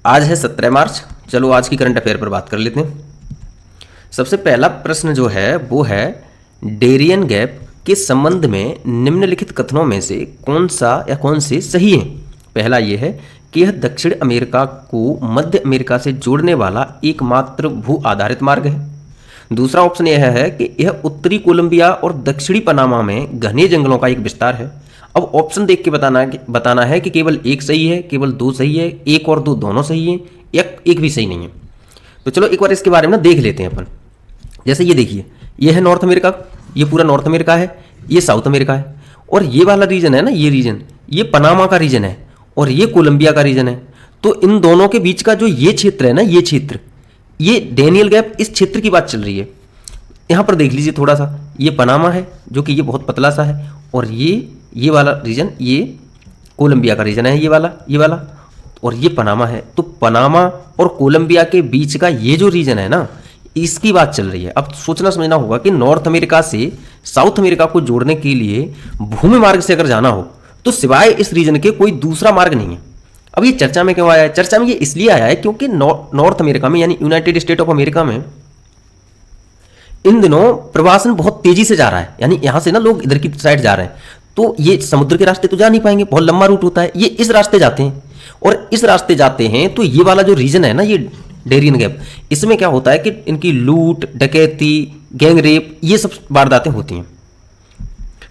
आज है 17 मार्च। चलो आज की करंट अफेयर पर बात कर लेते हैं। सबसे पहला प्रश्न जो है वो है डेरियन गैप के संबंध में निम्नलिखित कथनों में से कौन सा या कौन से सही है। पहला ये है कि यह दक्षिण अमेरिका को मध्य अमेरिका से जोड़ने वाला एकमात्र भू आधारित मार्ग है। दूसरा ऑप्शन यह है कि यह उत्तरी कोलंबिया और दक्षिणी पनामा में घने जंगलों का एक विस्तार है। अब ऑप्शन देख के बताना है कि केवल एक सही है, केवल दो सही है, एक और दो दोनों सही है या एक भी सही नहीं है। तो चलो एक बार इसके बारे में ना देख लेते हैं अपन। जैसे ये देखिए, ये है नॉर्थ अमेरिका, ये पूरा नॉर्थ अमेरिका है, ये साउथ अमेरिका है, और ये वाला रीजन है ना, ये रीजन, ये पनामा का रीजन है और ये कोलंबिया का रीजन है। तो इन दोनों के बीच का जो ये क्षेत्र है ना, ये क्षेत्र, ये डेनियल गैप, इस क्षेत्र की बात चल रही है। यहाँ पर देख लीजिए थोड़ा सा, ये पनामा है जो कि ये बहुत पतला सा है, और ये वाला रीजन ये कोलंबिया का रीजन है, ये वाला और ये पनामा है। तो पनामा और कोलंबिया के बीच का ये जो रीजन है ना, इसकी बात चल रही है। अब सोचना समझना होगा कि नॉर्थ अमेरिका से साउथ अमेरिका को जोड़ने के लिए भूमि मार्ग से अगर जाना हो तो सिवाय इस रीजन के कोई दूसरा मार्ग नहीं है। अब ये चर्चा में क्यों आया है? चर्चा में ये इसलिए आया है क्योंकि नॉर्थ अमेरिका में यानी यूनाइटेड स्टेट ऑफ अमेरिका में इन दिनों प्रवासन बहुत तेजी से जा रहा है। यानी यहां से ना लोग इधर की साइड जा रहे हैं, तो ये समुद्र के रास्ते तो जा नहीं पाएंगे, बहुत लंबा रूट होता है, ये इस रास्ते जाते हैं। और इस रास्ते जाते हैं तो ये वाला जो रीजन है ना, ये डेरियन गैप, इसमें क्या होता है कि इनकी लूट, डकैती, गैंग रेप, ये सब वारदातें होती हैं।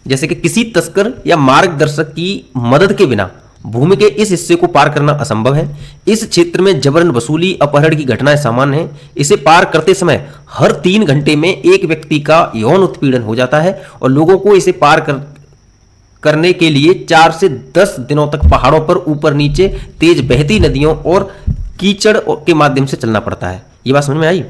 जैसे कि किसी तस्कर या मार्गदर्शक की मदद के बिना भूमि के इस हिस्से को पार करना असंभव है। इस क्षेत्र में जबरन वसूली, अपहरण की घटनाएं सामान्य हैं। इसे पार करते समय हर 3 घंटे में एक व्यक्ति का यौन उत्पीड़न हो जाता है और लोगों को इसे पार करने के लिए 4 से 10 दिनों तक पहाड़ों पर ऊपर नीचे, तेज बहती नदियों और कीचड़ के माध्यम से चलना पड़ता है। ये बात समझ में आई?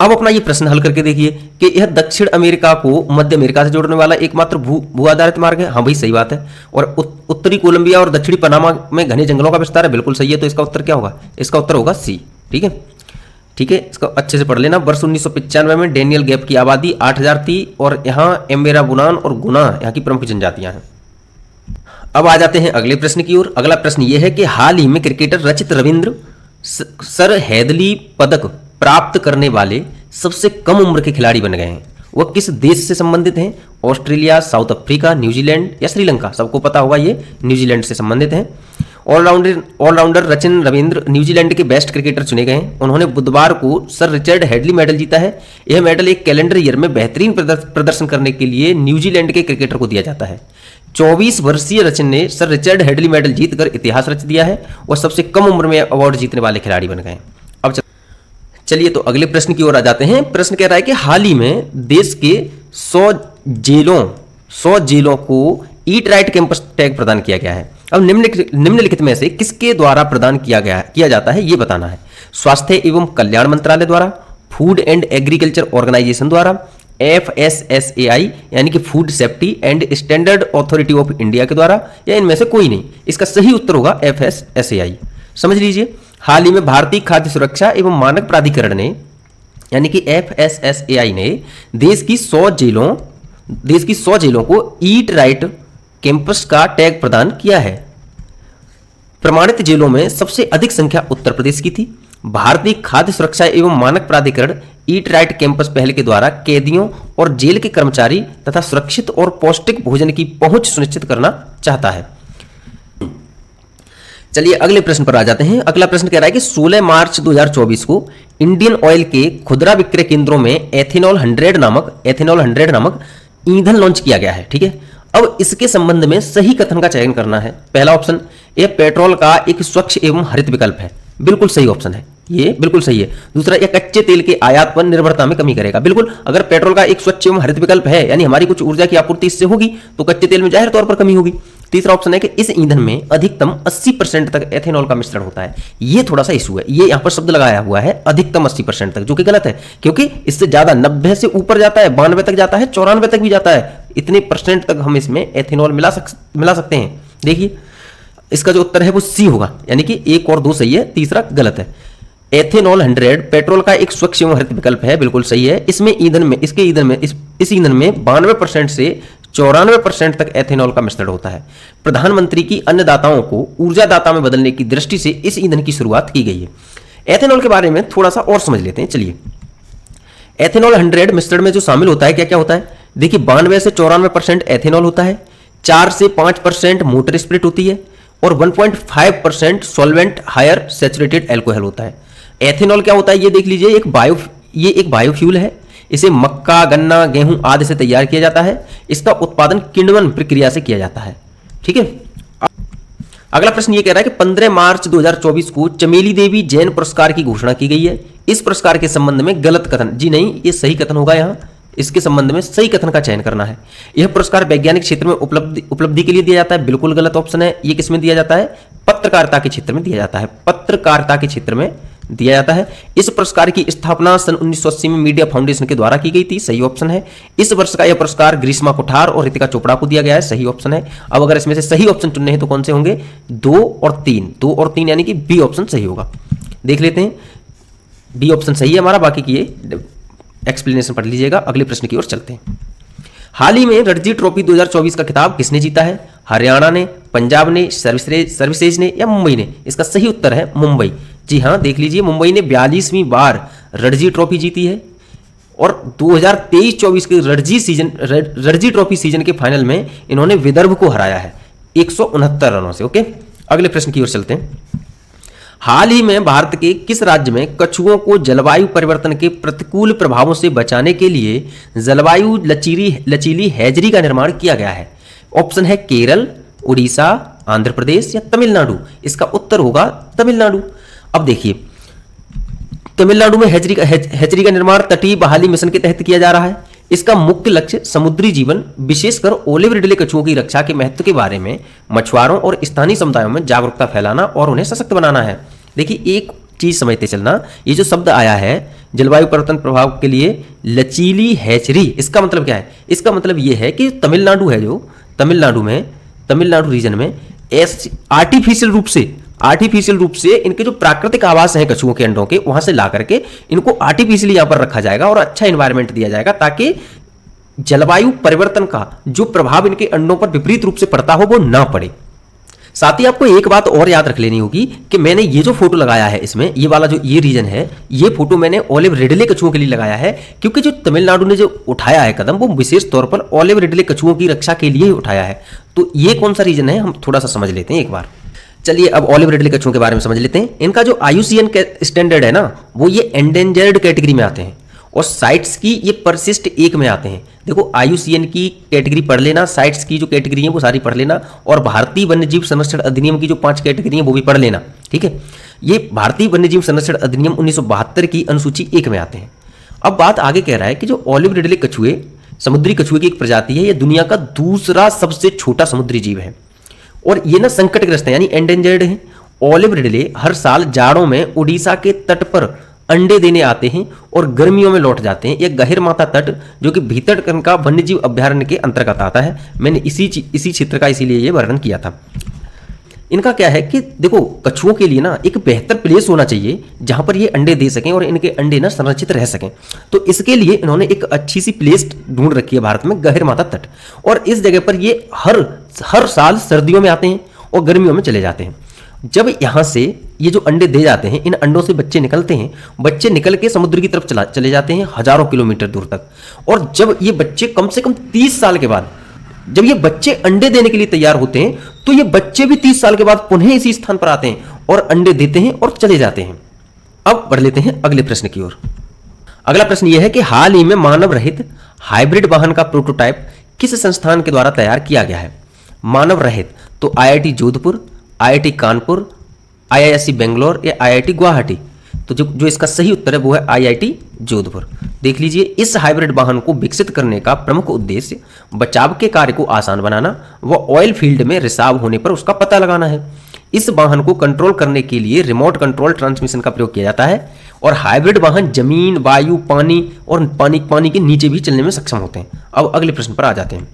अब अपना ये प्रश्न हल करके देखिए कि यह दक्षिण अमेरिका को मध्य अमेरिका से जोड़ने वाला एकमात्र भू आधारित मार्ग है। हाँ भाई, सही बात है। और उत्तरी कोलंबिया और दक्षिणी पनामा में घने जंगलों का विस्तार है, बिल्कुल सही है। तो इसका उत्तर क्या होगा? इसका उत्तर होगा सी। ठीक है, ठीक है, इसका अच्छे से पढ़ लेना। वर्ष 1995 में डेनियल गैप की आबादी 8000 थी और यहाँ एम्बेराबुनान और गुना यहाँ की प्रमुख जनजातियां हैं। अब आ जाते हैं अगले प्रश्न की ओर। अगला प्रश्न यह है कि हाल ही में क्रिकेटर रचित रविंद्र सर हैदली पदक प्राप्त करने वाले सबसे कम उम्र के खिलाड़ी बन गए हैं। वह किस देश से संबंधित हैं? ऑस्ट्रेलिया, साउथ अफ्रीका, न्यूजीलैंड या श्रीलंका? सबको पता होगा ये न्यूजीलैंड से संबंधित हैं। ऑलराउंडर रचिन रविंद्र न्यूजीलैंड के बेस्ट क्रिकेटर चुने गए हैं। उन्होंने बुधवार को सर रिचर्ड हेडली मेडल जीता है। यह मेडल एक कैलेंडर ईयर में बेहतरीन प्रदर्शन करने के लिए न्यूजीलैंड के क्रिकेटर को दिया जाता है। 24 वर्षीय रचिन ने सर रिचर्ड हेडली मेडल जीतकर इतिहास रच दिया है और सबसे कम उम्र में अवार्ड जीतने वाले खिलाड़ी बन गए। अब चलिए तो अगले प्रश्न की ओर आ जाते हैं। प्रश्न कह रहा है कि हाल ही में देश के 100 जेलों को ईट राइट कैंपस टैग प्रदान किया गया है। अब निम्नलिखित में से किसके द्वारा प्रदान किया जाता है, ये बताना है। स्वास्थ्य एवं कल्याण मंत्रालय द्वारा, फूड एंड एग्रीकल्चर ऑर्गेनाइजेशन द्वारा, FSSAI यानी कि food safety and standard authority of India के द्वारा, या इनमें से कोई नहीं। इसका सही उत्तर होगा FSSAI। समझ लीजिए, हाल ही में भारतीय खाद्य सुरक्षा एवं मानक प्राधिकरण ने यानी कि FSSAI ने देश की 100 जेलों को ईट राइट कैंपस का टैग प्रदान किया है। प्रमाणित जेलों में सबसे अधिक संख्या उत्तर प्रदेश की थी। भारतीय खाद्य सुरक्षा एवं मानक प्राधिकरण ईट राइट कैंपस पहल के द्वारा कैदियों और जेल के कर्मचारी तथा सुरक्षित और पौष्टिक भोजन की पहुंच सुनिश्चित करना चाहता है। चलिए अगले प्रश्न पर आ जाते हैं। अगला प्रश्न कह रहा है कि 16 मार्च 2024 को इंडियन ऑयल के खुदरा विक्रय केंद्रों में एथेनॉल 100 नामक ईंधन लॉन्च किया गया है। ठीक है, अब इसके संबंध में सही कथन का चयन करना है। पहला ऑप्शन, यह पेट्रोल का एक स्वच्छ एवं हरित विकल्प है, बिल्कुल सही ऑप्शन है, ये बिल्कुल सही है। दूसरा, यह कच्चे तेल के आयात पर निर्भरता में कमी करेगा, बिल्कुल। अगर पेट्रोल का एक स्वच्छ एवं हरित विकल्प है यानी हमारी कुछ ऊर्जा की आपूर्ति इससे होगी तो कच्चे तेल में जाहिर तौर पर कमी होगी। तीसरा ऑप्शन है कि इस ईंधन में अधिकतम 80% तक एथेनॉल का मिश्रण होता है। ये थोड़ा सा इशू है, ये यहां पर शब्द लगाया हुआ है अधिकतम 80% तक, जो कि गलत है क्योंकि इससे ज्यादा 90 से ऊपर जाता है, 92 तक जाता है, 94 तक भी जाता है। इतने परसेंट तक हम इसमें एथेनॉल मिला सकते हैं। देखिए इसका जो उत्तर है वो सी होगा, यानी कि 1 और 2 सही है, तीसरा गलत है। एथेनॉल 100 पेट्रोल का एक स्वच्छ एवं हरित विकल्प है, बिल्कुल सही है। इसमें ईंधन में इस ईंधन में 92% से 94% तक एथेनॉल का मिश्रण होता है। प्रधानमंत्री की अन्नदाताओं को ऊर्जादाता में बदलने की दृष्टि से इस ईंधन की शुरुआत की गई है। एथेनॉल के बारे में थोड़ा सा और समझ लेते हैं। चलिए, एथेनॉल 100 मिश्रण में जो शामिल होता है क्या क्या होता है? देखिए, 92 से 94% एथेनॉल होता है, 4 से 5% मोटर स्पिरिट होती है और 1.5% सॉल्वेंट हायर सैचुरेटेड एल्कोहल होता है। एथेनॉल क्या होता है ये देख लीजिए, ये एक बायोफ्यूल है। इसे मक्का, गन्ना, गेहूं आदि से तैयार किया जाता है। इसका उत्पादन किण्वन प्रक्रिया से किया जाता है। ठीक है। अगला प्रश्न ये कह रहा है कि 15 मार्च 2024 को चमेली देवी जैन पुरस्कार की घोषणा की गई है। इस पुरस्कार के संबंध में गलत कथन, जी नहीं, ये सही कथन होगा। यहां इसके संबंध में सही कथन का चयन करना है। यह पुरस्कार वैज्ञानिक क्षेत्र में उपलब्धि के लिए दिया जाता है। बिल्कुल गलत ऑप्शन है। ये किसमें दिया जाता है? पत्रकारिता के क्षेत्र में दिया जाता है। पत्रकारिता के क्षेत्र में दिया जाता है। इस पुरस्कार की स्थापना सन 1980 में मीडिया फाउंडेशन के द्वारा की गई थी। सही ऑप्शन है। इस वर्ष का यह पुरस्कार ग्रीष्मा कुठार और रितिका चोपड़ा को दिया गया है। सही ऑप्शन है। अब अगर इसमें से सही ऑप्शन चुनने हैं तो कौन से होंगे? 2 और 3। 2 और 3 यानी कि बी ऑप्शन सही होगा। देख लेते हैं, बी ऑप्शन सही है हमारा। बाकी की ये एक्सप्लेनेशन पढ़ लीजिएगा। अगले प्रश्न की ओर चलते हैं। हाल ही में रणजी ट्रॉफी 2024 का खिताब किसने जीता है? हरियाणा ने, पंजाब ने, सर्विसेज ने या मुंबई ने? इसका सही उत्तर है मुंबई। जी हाँ, देख लीजिए, मुंबई ने 42वीं बार रणजी ट्रॉफी जीती है और 2023-24 के रणजी ट्रॉफी सीजन के फाइनल में इन्होंने विदर्भ को हराया है 169 रनों से। ओके, अगले प्रश्न की ओर चलते हैं। हाल ही में भारत के किस राज्य में कछुओं को जलवायु परिवर्तन के प्रतिकूल प्रभावों से बचाने के लिए जलवायु लचीली हैचरी का निर्माण किया गया है? ऑप्शन है केरल, उड़ीसा, आंध्र प्रदेश या तमिलनाडु। इसका उत्तर होगा तमिलनाडु। अब देखिए, तमिलनाडु में हैचरी का निर्माण तटीय बहाली मिशन के तहत किया जा रहा है। इसका मुख्य लक्ष्य समुद्री जीवन, विशेषकर ओलिव रिडले कछुओं की रक्षा के महत्व के बारे में मछुआरों और स्थानीय समुदायों में जागरूकता फैलाना और उन्हें सशक्त बनाना है। देखिए, एक चीज समझते चलना, ये जो शब्द आया है जलवायु परिवर्तन प्रभाव के लिए लचीली हैचरी, इसका मतलब क्या है? इसका मतलब ये है कि तमिलनाडु है, जो तमिलनाडु रीजन में आर्टिफिशियल रूप से इनके जो प्राकृतिक आवास हैं कछुओं के अंडों के, वहां से ला करके इनको आर्टिफिशियली यहां पर रखा जाएगा और अच्छा एनवायरनमेंट दिया जाएगा ताकि जलवायु परिवर्तन का जो प्रभाव इनके अंडों पर विपरीत रूप से पड़ता हो वो ना पड़े। साथ ही आपको एक बात और याद रख लेनी होगी कि मैंने ये जो फोटो लगाया है, इसमें ये वाला जो ये रीजन है, ये फोटो मैंने ओलिव रिडले कछुओं के लिए लगाया है, क्योंकि जो तमिलनाडु ने जो उठाया है कदम, वो विशेष तौर पर ओलिव रिडले कछुओं की रक्षा के लिए ही उठाया है। तो ये कौन सा रीजन है, हम थोड़ा सा समझ लेते हैं एक बार। चलिए, अब ओलिव रिडले कछुओं के बारे में समझ लेते हैं। इनका जो IUCN स्टैंडर्ड है ना, वो ये एंडेंजर्ड कैटेगरी में आते हैं और साइट्स की ये परसिस्ट 1 में आते हैं। देखो, IUCN की कैटेगरी पढ़ लेना, साइट्स की जो कैटेगरी है वो सारी पढ़ लेना, और भारतीय वन्यजीव संरक्षण अधिनियम की जो 5 कैटेगरी है वो भी पढ़ लेना। ठीक है, ये भारतीय वन्यजीव संरक्षण अधिनियम 1972 की अनुसूची 1 में आते हैं। अब बात आगे कह रहा है कि जो ओलिव रिडले कछुए समुद्री कछुए की एक प्रजाति है, ये दुनिया का दूसरा सबसे छोटा समुद्री जीव है और ये ना संकटग्रस्त है, यानी एंडेंजर्ड है। ओलिव रिडले हर साल जाड़ों में उड़ीसा के तट पर अंडे देने आते हैं और गर्मियों में लौट जाते हैं। यह गहिर माथा तट, जो कि भीतरकनिका वन्यजीव अभ्यारण्य के अंतर्गत आता है, मैंने इसी क्षेत्र का इसीलिए ये वर्णन किया था। इनका क्या है कि देखो, कछुओं के लिए ना एक बेहतर प्लेस होना चाहिए जहां पर ये अंडे दे सकें और इनके अंडे ना संरक्षित रह सकें। तो इसके लिए इन्होंने एक अच्छी सी प्लेस ढूंढ रखी है भारत में, गहिर माथा तट, और इस जगह पर ये हर साल सर्दियों में आते हैं और गर्मियों में चले जाते हैं। जब यहाँ से ये जो अंडे दे जाते हैं, इन अंडों से बच्चे निकलते हैं, बच्चे निकल के समुद्र की तरफ चले जाते हैं हजारों किलोमीटर दूर तक। और जब ये बच्चे कम से कम 30 साल के बाद, जब ये बच्चे अंडे देने के लिए तैयार होते हैं, तो ये बच्चे भी 30 साल के बाद पुनः इसी स्थान पर आते हैं और अंडे देते हैं और चले जाते हैं। अब बढ़ लेते हैं अगले प्रश्न की ओर। अगला प्रश्न यह है कि हाल ही में मानव रहित हाइब्रिड वाहन का प्रोटोटाइप किस संस्थान के द्वारा तैयार किया गया है? मानव रहित तो IIT Jodhpur, IIT Kanpur, IISc Bangalore या IIT गुवाहाटी। तो जो इसका सही उत्तर है वो है IIT जोधपुर। देख लीजिए, इस हाइब्रिड वाहन को विकसित करने का प्रमुख उद्देश्य बचाव के कार्य को आसान बनाना व ऑयल फील्ड में रिसाव होने पर उसका पता लगाना है। इस वाहन को कंट्रोल करने के लिए रिमोट कंट्रोल ट्रांसमिशन का प्रयोग किया जाता है और हाइब्रिड वाहन जमीन, वायु, पानी और पानी के नीचे भी चलने में सक्षम होते हैं। अब अगले प्रश्न पर आ जाते हैं।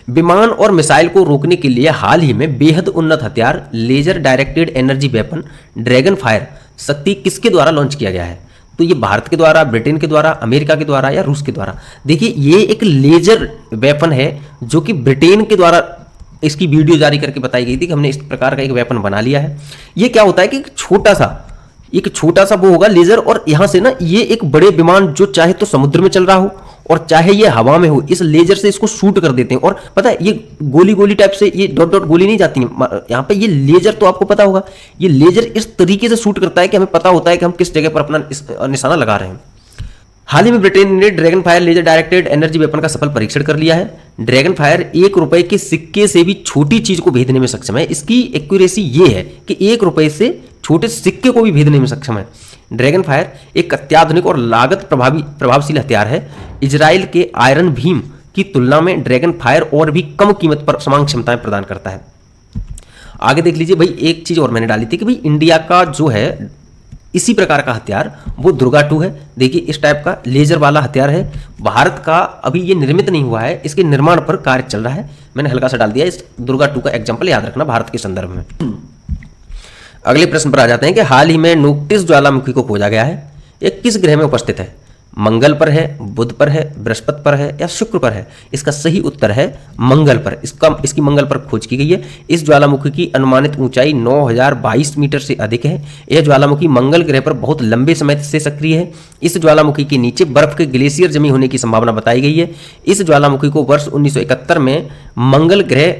विमान और मिसाइल को रोकने के लिए हाल ही में बेहद उन्नत हथियार laser directed energy weapon dragon fire शक्ति किसके द्वारा लॉन्च किया गया है? तो ये भारत के द्वारा, ब्रिटेन के द्वारा, अमेरिका के द्वारा या रूस के द्वारा? देखिए ये एक लेजर वेपन है जो कि ब्रिटेन के द्वारा इसकी वीडियो जारी करके बताई गई थी कि हमने इस प्रकार का एक वेपन बना लिया है। ये क्या होता है कि एक छोटा सा वो होगा लेजर, और यहां से ना ये एक बड़े विमान जो चाहे तो समुद्र में चल रहा हो और चाहे ये हवा में हो, इस लेजर से इसको शूट कर देते हैं। और पता है ये गोली टाइप से ये डॉट डॉट गोली नहीं जाती है यहाँ पे, ये लेजर तो आपको पता होगा, ये लेजर इस तरीके से शूट करता है कि हमें पता होता है कि हम किस जगह पर अपना निशाना लगा रहे हैं। हाल ही में ब्रिटेन ने dragon fire laser directed energy weapon का सफल परीक्षण कर लिया है। ड्रैगन फायर 1 रुपए के सिक्के से भी छोटी चीज को भेदने में सक्षम है। इसकी एक्यूरेसी ये है कि 1 रुपए से छोटे सिक्के को भी भेदने में सक्षम है। ड्रैगन फायर एक अत्याधुनिक और लागत प्रभावशील हथियार है। इजराइल के आयरन भीम की तुलना में ड्रैगन फायर और भी कम कीमत पर समान क्षमताएं प्रदान करता है। आगे देख लीजिए भाई, एक चीज और मैंने डाली थी कि भाई इंडिया का जो है इसी प्रकार का हथियार वो दुर्गा 2 है। देखिए इस टाइप का लेजर वाला हथियार है। भारत का अभी ये निर्मित नहीं हुआ है, इसके निर्माण पर कार्य चल रहा है। मैंने हल्का सा डाल दिया, इस दुर्गा 2 का एग्जाम्पल याद रखना भारत के संदर्भ में। अगले प्रश्न पर आ जाते हैं कि हाल ही में नुक्टिस ज्वालामुखी को खोजा गया है। ये किस ग्रह में उपस्थित है? मंगल पर है, बुध पर है, बृहस्पति पर है या शुक्र पर है? इसका सही उत्तर है मंगल पर। इसकी मंगल पर खोज की गई है। इस ज्वालामुखी की अनुमानित ऊंचाई 9022 मीटर से अधिक है। यह ज्वालामुखी मंगल ग्रह पर बहुत लंबे समय से सक्रिय है। इस ज्वालामुखी के नीचे बर्फ के ग्लेशियर जमी होने की संभावना बताई गई है। इस ज्वालामुखी को वर्ष 1971 में मंगल ग्रह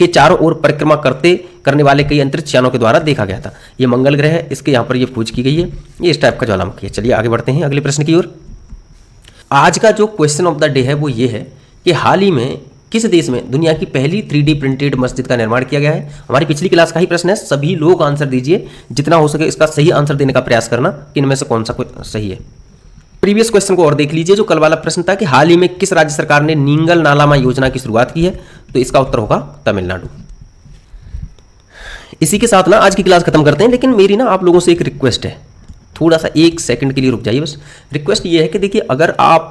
के चारों ओर परिक्रमा करने वाले कई अंतरिक्ष यानों के द्वारा देखा गया था। ये मंगल ग्रह है, इसके यहाँ पर ये खोज की गई है। ये इस टाइप का ज्वालामुखी है। चलिए आगे बढ़ते हैं अगले प्रश्न की ओर। आज का जो क्वेश्चन ऑफ द डे है वो ये है कि हाल ही में किस देश में दुनिया की पहली 3D प्रिंटेड मस्जिद का निर्माण किया गया है? हमारी पिछली क्लास का ही प्रश्न है, सभी लोग आंसर दीजिए, जितना हो सके इसका सही आंसर देने का प्रयास करना कि इनमें से कौन सा सही है। प्रीवियस क्वेश्चन को और देख लीजिए, जो कल वाला प्रश्न था कि हाल ही में किस राज्य सरकार ने नींगल नालामा योजना की शुरुआत की है? तो इसका उत्तर होगा तमिलनाडु। इसी के साथ ना आज की क्लास खत्म करते हैं, लेकिन मेरी ना आप लोगों से एक रिक्वेस्ट है, थोड़ा सा 1 सेकंड के लिए रुक जाइए बस। रिक्वेस्ट ये है कि देखिए, अगर आप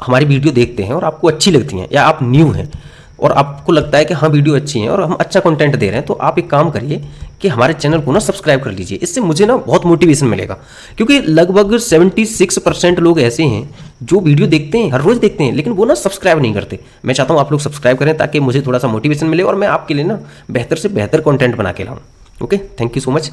हमारी वीडियो देखते हैं और आपको अच्छी लगती हैं या आप न्यू हैं और आपको लगता है कि हाँ वीडियो अच्छी है और हम अच्छा कंटेंट दे रहे हैं, तो आप एक काम करिए कि हमारे चैनल को ना सब्सक्राइब कर लीजिए। इससे मुझे ना बहुत मोटिवेशन मिलेगा, क्योंकि लगभग 76% लोग ऐसे हैं जो वीडियो देखते हैं, हर रोज़ देखते हैं, लेकिन वो ना सब्सक्राइब नहीं करते। मैं चाहता हूँ आप लोग सब्सक्राइब करें ताकि मुझे थोड़ा सा मोटिवेशन मिले और मैं आपके लिए ना बेहतर से बेहतर कंटेंट बना के लाऊँ। Okay, thank you so much.